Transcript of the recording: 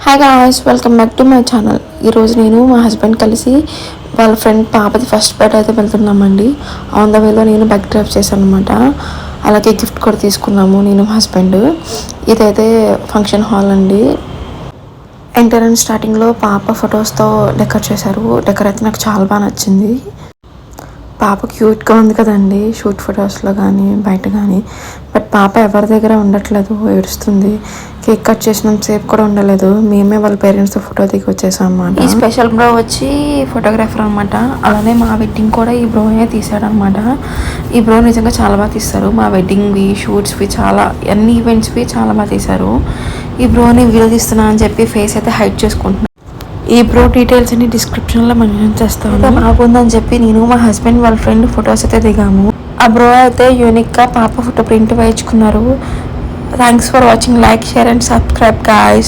Hi guys, welcome back to my channel. ఈరోజు నేను మా హస్బెండ్ కలిసి వాళ్ళ ఫ్రెండ్ పాపది ఫస్ట్ బర్త్డే అయితే వెళ్తున్నామండి. ఆన్ ద వేలో నేను బైక్ డ్రైవ్ చేశాను అనమాట. అలాగే గిఫ్ట్ కూడా తీసుకున్నాము నేను మా హస్బెండ్. ఇదైతే ఫంక్షన్ హాల్ అండి. ఎంట్రన్స్ స్టార్టింగ్లో పాప ఫొటోస్తో డెకరేట్ చేశారు. డెకరేట్ అయితే నాకు చాలా బాగా నచ్చింది. పాప క్యూట్గా ఉంది కదండి షూట్ ఫొటోస్లో కానీ బయట కానీ. బట్ పాప ఎవరి దగ్గర ఉండట్లేదు, ఏడుస్తుంది. కేక్ కట్ చేసినంత సేపు కూడా ఉండలేదు. మేమే వాళ్ళ పేరెంట్స్తో ఫోటో దిగి వచ్చేసాం అన్నమాట. ఈ స్పెషల్ బ్రో వచ్చి ఫోటోగ్రాఫర్ అనమాట. అలానే మా వెడ్డింగ్ కూడా ఈ బ్రోనే తీసాడనమాట. ఈ బ్రో నిజంగా చాలా బాగా తీస్తారు. మా వెడ్డింగ్వి, షూట్స్వి, చాలా అన్ని ఈవెంట్స్వి చాలా బాగా తీశారు. ఈ బ్రోని వీడియో తీస్తున్నా అని చెప్పి ఫేస్ అయితే హైడ్ చేసుకుంటున్నాను. ఈ బ్రో డీటెయిల్స్ అన్ని డిస్క్రిప్షన్లో మెన్షన్ చేస్తాను. బాగుందని చెప్పి నేను మా హస్బెండ్ వాళ్ళ ఫ్రెండ్ ఫొటోస్ అయితే దిగాము. ఆ బ్రో అయితే యూనిక్గా పాప ఫోటో ప్రింట్ వేయించుకున్నారు. Thanks for watching. Like, share and subscribe guys.